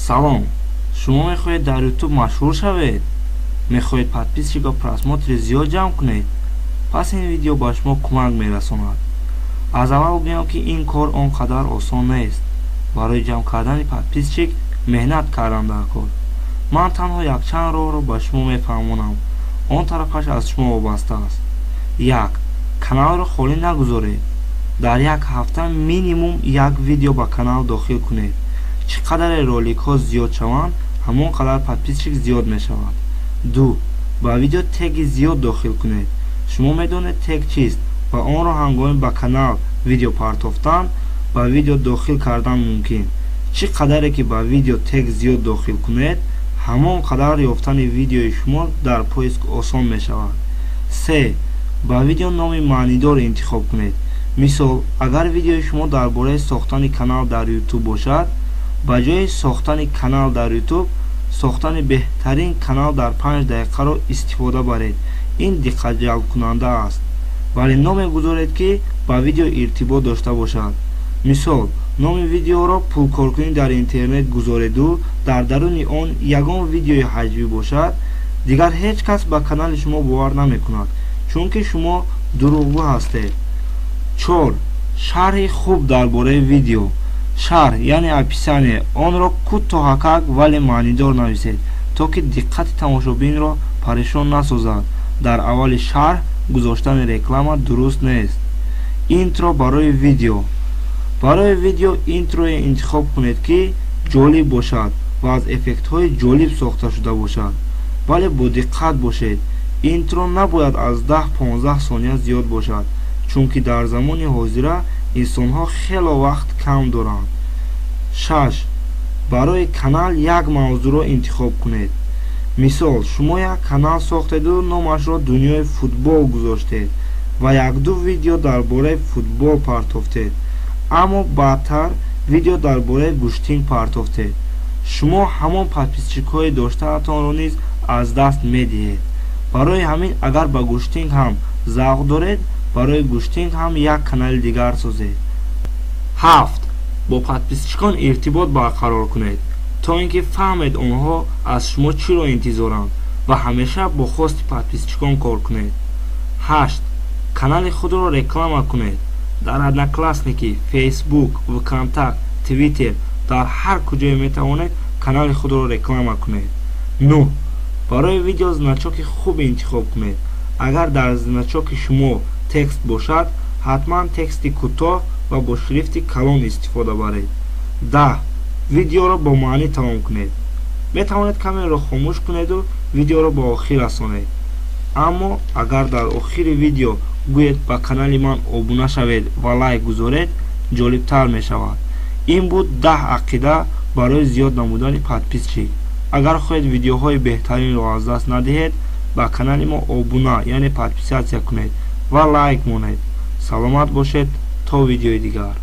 Салом, шумо мехоҳед дар YouTube машҳур шавед? Мехоҳед подписчикҳо просмотри зиёд ҷамъ кунед? Пас ин видео ба шумо кӯмак мерасонад. Аз аввал гӯям ки ин кор он қадар осон нест. Барои ҷамъ кардани подписчик меҳнат кардам дар кор. Ман танҳо якчанд роҳро ба шумо мефаҳмонам. Он тарафаш аз шумо вобаста аст. 1. Каналро холӣ нагузоред. Дар як ҳафта минимум як видео ба канал дохил кунед. чӣ қадаре роликҳо зиёд шаванд, ҳамон қадар подписчик зиёд мешавад. 2. ба видео теги зиёд дохил кунед. шумо медонед тег чист ва онро ҳангоми ба канал видео партофтан ба видео дохил кардан мумкин. чӣ қадаре ки ба видео тег зиёд дохил кунед, ҳамон қадар ёфтани видеои шумо дар поиск осон мешавад. 3. ба видео номи маънидор интихоб кунед. мисол, агар видеои шумо дар бораи сохтани канал дар YouTube бошад, ба ҷои сохтани канал дар YouTube, сохтани беҳтарин канал дар 5 дақиқаро истифода баред. ин диққатҷалбкунанда аст. вале номе гузоред ки ба видео иртибот дошта бошад. мисол, номи видеоро пулкоркунӣ дар интернет гузореду дар даруни он ягон видеои ҳаҷвӣ бошад, дигар ҳеҷ кас ба канали шумо бовар намекунад, чунки шумо дурӯғгӯ ҳастед. 4. шарҳи хуб дар бораи видео. шарҳ яъне описание, онро кӯтоҳакак вале маънидор нависед, то ки диққати тамошобинро парешон насозад. дар аввали шарҳ гузоштани реклама дуруст нест. интро барои видео. барои видео интрое интихоб кунед ки ҷолиб бошад ва аз эффектҳои ҷолиб сохта шуда бошад, вале бо диққат бошед. интро набояд аз 10-15 сония зиёд бошад, чунки дар замони ҳозира инсонҳо хело вақт кам доранд. 6. барои канал як мавзӯъро интихоб кунед. мисол, шумо як канал сохтеду номашро дунёи футбол гузоштед ва 1-2 видео дар бораи футбол партофтед, аммо баъдтар видео дар бораи гӯштин партофтед. шумо ҳамон подписчикҳои доштаатонро низ аз даст медиҳед. барои ҳамин агар ба гӯштинг ҳам завқ доред, барои гӯштинг ҳам як канали дигар созед. 7. бо подписчикон иртибот барқарор кунед, то ин ки фаҳмед онҳо аз шумо чиро интизоранд ва ҳамеша бо хости подписчикон кор кунед. 8. канали худро реклама кунед. дар одноклассники, фейсбук, вконтакт, твиттер, дар ҳар куҷое метавонед канали худро реклама кунед. 9. барои видео значоки хуб интихоб кунед. агар дар значоки шумо текст бошад, ҳатман тексти кӯтоҳ ва бо шрифти калон истифода баред. 10. видеоро бо маънӣ тамом кунед. метавонед камераро хомӯш кунеду видеоро ба охир расонед. аммо агар дар охири видео гӯед ба канали ман обуна шавед ва лайк гузоред, ҷолибтар мешавад. ин буд 10 ақида барои зиёд намудани подписчик. агар хоҳед видеоҳои беҳтаринро аз даст надиҳед, ба канали мо обуна яъне подписатсия кунед ва лайк монед. саломат бошед то видеои дигар.